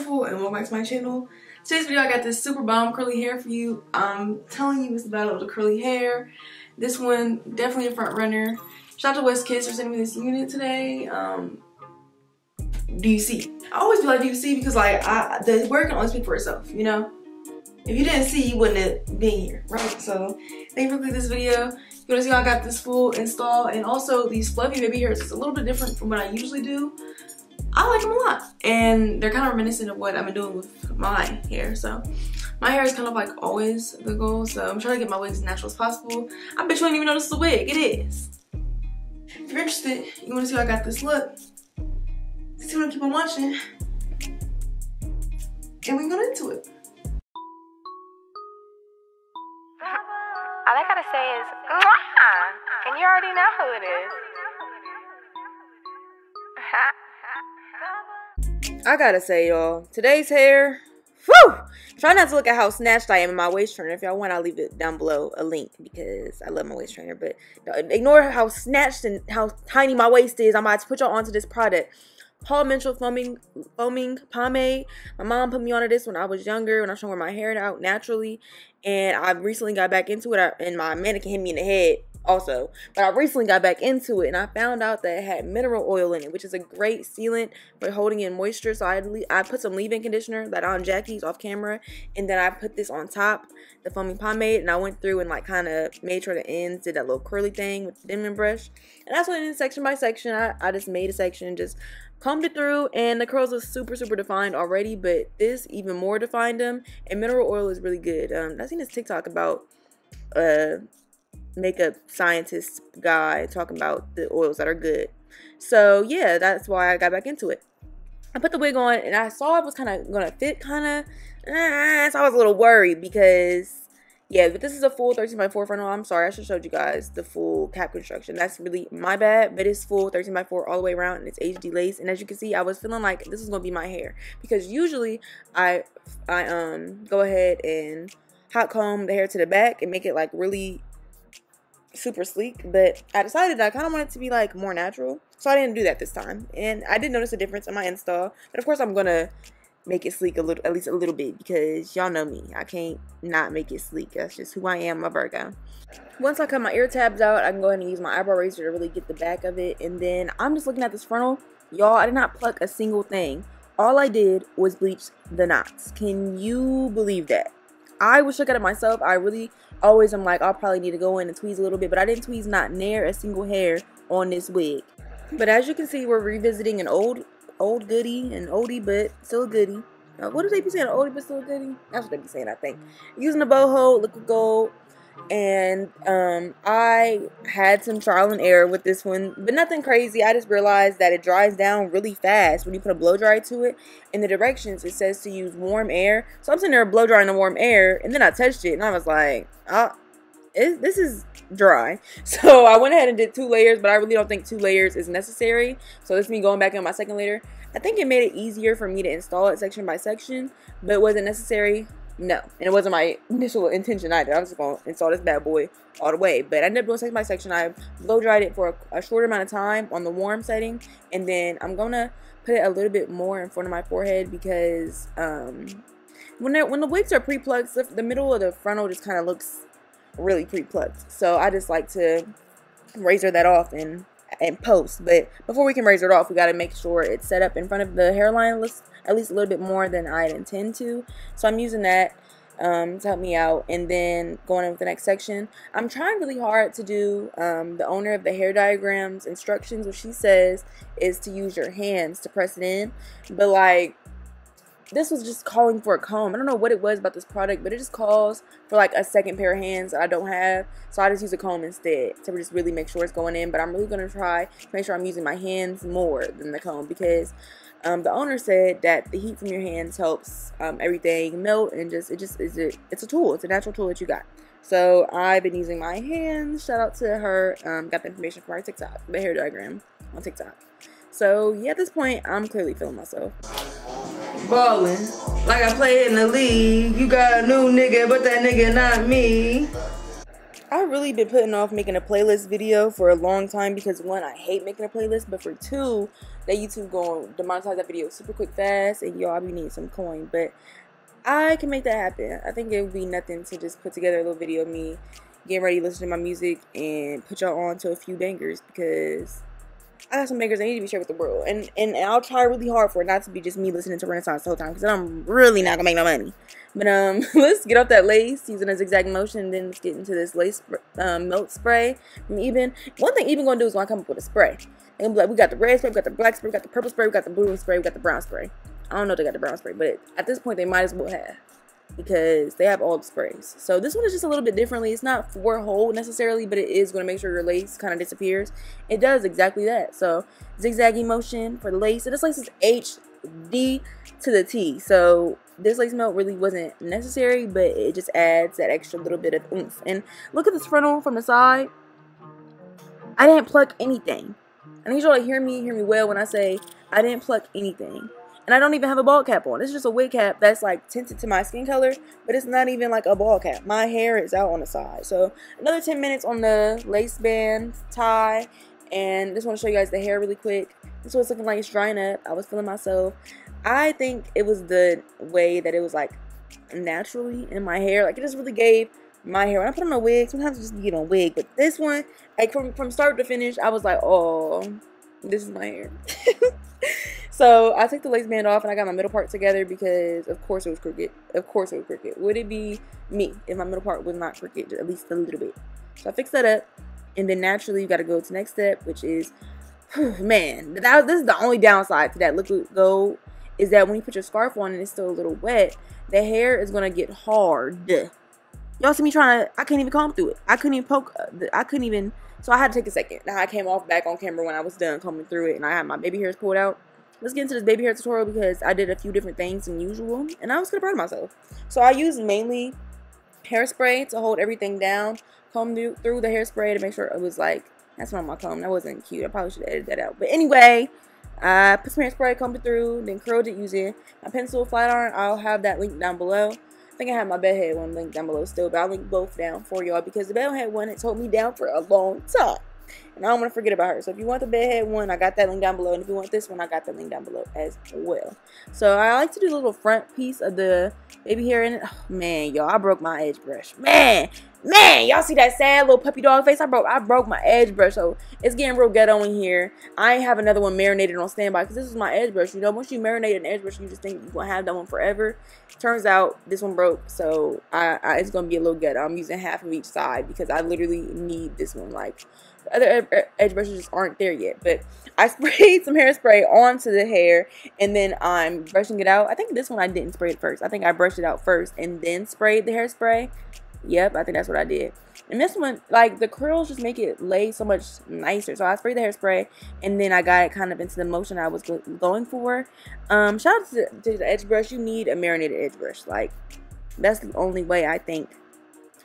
beautiful, and welcome back to my channel. Today's video I got this super bomb curly hair for you. I'm telling you, it's the battle of the curly hair. This one definitely a front runner. Shout out to westkiss for sending me this unit today. Do you see? I always be like, do you see? Because like the word can only speak for itself, you know? If you didn't see, you wouldn't have been here, right? So thank you for clicking this video. You wanna see how I got this full install, and also these fluffy baby hairs is a little bit different from what I usually do. I like them a lot, and they're kind of reminiscent of what I've been doing with my hair. So my hair is kind of like always the goal, so I'm trying to get my wigs as natural as possible. I bet you ain't even noticed the wig. It is. If you're interested, you want to see how I got this look, see what I keep on watching, and we can go into it. All I gotta say is, mwah! And you already know who it is. I gotta say, y'all, today's hair, whew! Try not to look at how snatched I am in my waist trainer. If y'all want, I'll leave it down below, a link, because I love my waist trainer. But ignore how snatched and how tiny my waist is. I'm about to put y'all onto this product. Paul Mitchell foaming pomade. My mom put me onto this when I was younger, when I was trying to wear my hair out naturally. And I recently got back into it, and my mannequin hit me in the head also. But I recently got back into it, and I found out that it had mineral oil in it, which is a great sealant for holding in moisture. So I put some leave-in conditioner that on Jackie's off camera, and then I put this on top, the foaming pomade, and I went through and like kind of made sure the ends did that little curly thing with the dimming brush. And that's what I did section by section. I just made a section, just combed it through, and the curls are super defined already, but this even more defined them. And mineral oil is really good. I seen this TikTok about makeup scientist guy talking about the oils that are good. So yeah, that's why I got back into it. I put the wig on, and I saw it was kind of gonna fit, so I was a little worried because yeah, but this is a full 13x4 frontal. I'm sorry, I should have showed you guys the full cap construction. That's really my bad, but it's full 13x4 all the way around, and it's HD lace. And as you can see, I was feeling like this is gonna be my hair, because usually I go ahead and hot comb the hair to the back and make it like really super sleek, but I decided that I kind of wanted it to be like more natural, so I didn't do that this time. And I did notice a difference in my install, but of course I'm gonna make it sleek a little, at least a little bit, because y'all know me, I can't not make it sleek. That's just who I am, I'm a Virgo. Once I cut my ear tabs out, I can go ahead and use my eyebrow razor to really get the back of it. And then I'm just looking at this frontal, y'all. I did not pluck a single thing. All I did was bleach the knots. Can you believe that? I was shook at it myself. I really always am like, I'll probably need to go in and tweeze a little bit, but I didn't tweeze not near a single hair on this wig. But as you can see, we're revisiting an old goodie, an oldie but still a goodie. What do they be saying? An oldie but still a goodie? That's what they be saying, I think. Using the boho liquid gold, and I had some trial and error with this one, but nothing crazy. I just realized that it dries down really fast when you put a blow dry to it. In the directions, it says to use warm air, so I'm sitting there blow drying the warm air, and then I touched it, and I was like, this is dry. So I went ahead and did 2 layers, but I really don't think 2 layers is necessary. So this is me going back on my second layer. I think it made it easier for me to install it section by section, but was it necessary? No. And it wasn't my initial intention either. I was just going to install this bad boy all the way, but I ended up doing section by section. I blow dried it for a short amount of time on the warm setting, and then I'm going to put it a little bit more in front of my forehead, because when the wigs are pre-plucked, the middle of the frontal just kind of looks really pre-plucked. So I just like to razor that off and post. But before we can razor it off, we got to make sure it's set up in front of the hairline at least a little bit more than I'd intend to. So I'm using that to help me out. And then going in with the next section, I'm trying really hard to do the owner of the hair diagrams instructions. What she says is to use your hands to press it in, but like this was just calling for a comb. I don't know what it was about this product, but it just calls for like a second pair of hands that I don't have. So I just use a comb instead to just really make sure it's going in. But I'm really going to try to make sure I'm using my hands more than the comb, because the owner said that the heat from your hands helps everything melt, and it's a tool. It's a natural tool that you got. So I've been using my hands. Shout out to her. Got the information from our TikTok, the hair diagram on TikTok. So yeah, at this point, I'm clearly feeling myself. Ballin', like I play in the league. You got a new nigga, but that nigga not me. I've really been putting off making a playlist video for a long time because, one, I hate making a playlist, but for two, that YouTube going to demonetize that video super quick fast, and y'all be needing some coin. But I can make that happen. I think it would be nothing to just put together a little video of me getting ready, listening to my music, and put y'all on to a few bangers, because I got some bangers that need to be shared with the world. And I'll try really hard for it not to be just me listening to Renaissance the whole time, because I'm really not gonna make no money. But let's get off that lace using a zigzag motion, and then let's get into this lace melt spray from Eben. One thing Eben gonna do is gonna come up with a spray. They're gonna be like, we got the red spray, we got the black spray, we got the purple spray, we got the blue spray, we got the brown spray. I don't know if they got the brown spray, but at this point they might as well have, because they have all the sprays. So this one is just a little bit differently. It's not for hold necessarily, but it is going to make sure your lace kind of disappears. It does exactly that. So zigzaggy motion for the lace. And this lace is HD to the T. So this lace melt really wasn't necessary, but it just adds that extra little bit of oomph. And look at this frontal from the side. I didn't pluck anything. I need y'all to hear me well when I say I didn't pluck anything. And I don't even have a bald cap on. It's just a wig cap that's like tinted to my skin color, but it's not even like a bald cap. My hair is out on the side. So another 10 minutes on the lace band tie. And just want to show you guys the hair really quick. This is what it's looking like. It's drying up. I was feeling myself. I think it was the way that it was like naturally in my hair. Like it just really gave my hair. When I put on a wig, sometimes I just get on a wig. But this one, like from start to finish, I was like, oh, this is my hair. So I took the lace band off and I got my middle part together because of course it was crooked. Of course it was crooked. Would it be me if my middle part was not crooked, at least a little bit? So I fixed that up, and then naturally you got to go to the next step, which is, man, this is the only downside to that liquid gold, is that when you put your scarf on and it's still a little wet, the hair is gonna get hard. Y'all see me trying to, I couldn't even comb through it. I couldn't even poke, so I had to take a second. Now I came off back on camera when I was done combing through it, and I had my baby hairs pulled out. Let's get into this baby hair tutorial because I did a few different things than usual, and I was gonna proud of myself. So I used mainly hairspray to hold everything down, comb through the hairspray to make sure it was like, that's not my comb, that wasn't cute, I probably should have edited that out. But anyway, I put some hairspray, combed it through, then curled it using my pencil flat iron. I'll have that link down below. I think I have my bedhead one linked down below still, but I'll link both down for y'all because the bedhead one has held me down for a long time. And I don't want to forget about her. So if you want the bedhead one, I got that link down below. And if you want this one, I got that link down below as well. So I like to do the little front piece of the baby hair in it. Oh, man, y'all, I broke my edge brush. Man, y'all see that sad little puppy dog face? I broke my edge brush. So it's getting real ghetto in here. I have another one marinated on standby because this is my edge brush. You know, once you marinate an edge brush, you just think you're going to have that one forever. Turns out this one broke. So it's going to be a little ghetto. I'm using half of each side because I literally need this one. Like, the other edge brushes just aren't there yet. But I sprayed some hairspray onto the hair, and then I'm brushing it out. I think this one I didn't spray it first. I think I brushed it out first and then sprayed the hairspray. Yep, I think that's what I did. And this one, like, the curls just make it lay so much nicer. So I sprayed the hairspray, and then I got it kind of into the motion I was going for. Shout out to the edge brush. You need a marinated edge brush. Like, that's the only way, I think.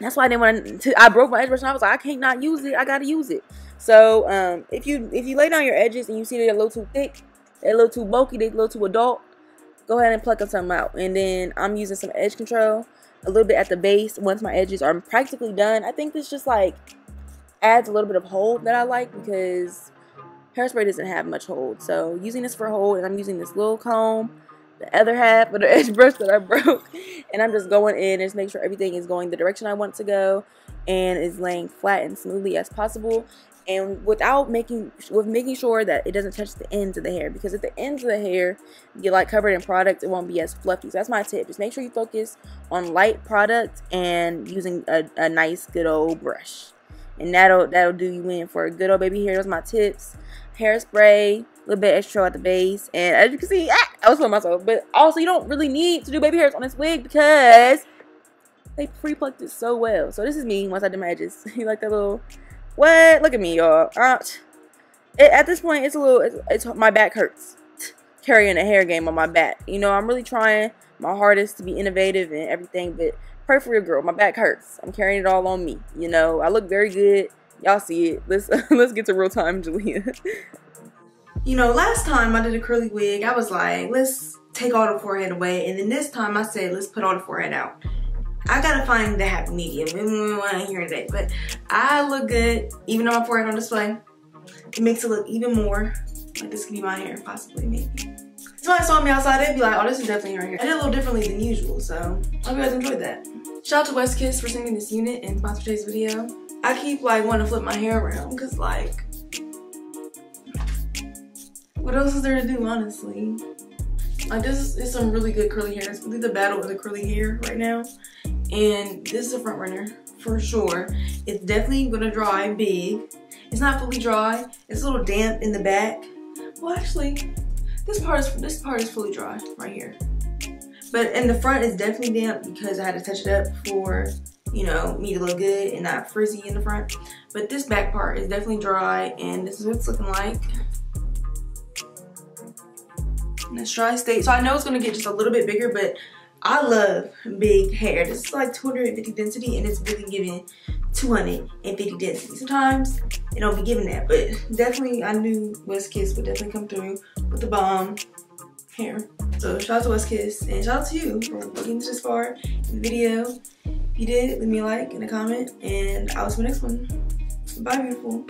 That's why I didn't want to. I broke my edge brush and I was like, I can't not use it. I gotta use it. So if you lay down your edges and you see they're a little too thick, they're a little too bulky, they're a little too adult, go ahead and pluck them out. And then I'm using some edge control a little bit at the base once my edges are practically done. I think this just like adds a little bit of hold that I like because hairspray doesn't have much hold. So using this for hold, and I'm using this little comb, the other half of the edge brush that I broke, and I'm just going in and just make sure everything is going the direction I want it to go and is laying flat and smoothly as possible, and making sure that it doesn't touch the ends of the hair, because if the ends of the hair get like covered in product, it won't be as fluffy. So that's my tip. Just make sure you focus on light product and using a nice good old brush, and that'll do you in for a good old baby hair. Those are my tips. Hairspray, a little bit extra at the base, and as you can see, I was feeling myself. But also, you don't really need to do baby hairs on this wig because they pre-plucked it so well. So this is me once I did my edges. You like that little, what? Look at me, y'all. At this point, it's my back hurts carrying a hair game on my back. You know, I'm really trying my hardest to be innovative and everything, but pray for your girl. My back hurts. I'm carrying it all on me. You know, I look very good. Y'all see it. Let's get to real time, JaLeah. You know, last time I did a curly wig, I was like, let's take all the forehead away. And then this time I said, let's put all the forehead out. I gotta find the happy medium. We want to hear today, but I look good even on my forehead on display. It makes it look even more like this could be my hair, possibly, maybe. Somebody saw me outside, they'd be like, oh, this is definitely her hair. I did a little differently than usual, so I hope you guys enjoyed that. Shout out to WestKiss for sending me this unit and sponsor today's video. I keep like wanting to flip my hair around because like, what else is there to do, honestly? Like, this is some really good curly hair. It's really the battle of the curly hair right now. And this is a front runner for sure. It's definitely gonna dry big. It's not fully dry. It's a little damp in the back. Well, actually, this part is fully dry right here. But in the front, it's definitely damp because I had to touch it up for, you know, me to look good and not frizzy in the front. But this back part is definitely dry, and this is what it's looking like. In its dry state. So I know it's gonna get just a little bit bigger, but I love big hair. This is like 250 density, and it's really giving 250 density. Sometimes it don't be giving that, but definitely I knew WestKiss would definitely come through with the bomb hair. So shout out to WestKiss, and shout out to you for looking this far in the video. If you did, leave me a like and a comment, and I'll see you next one. Bye, beautiful.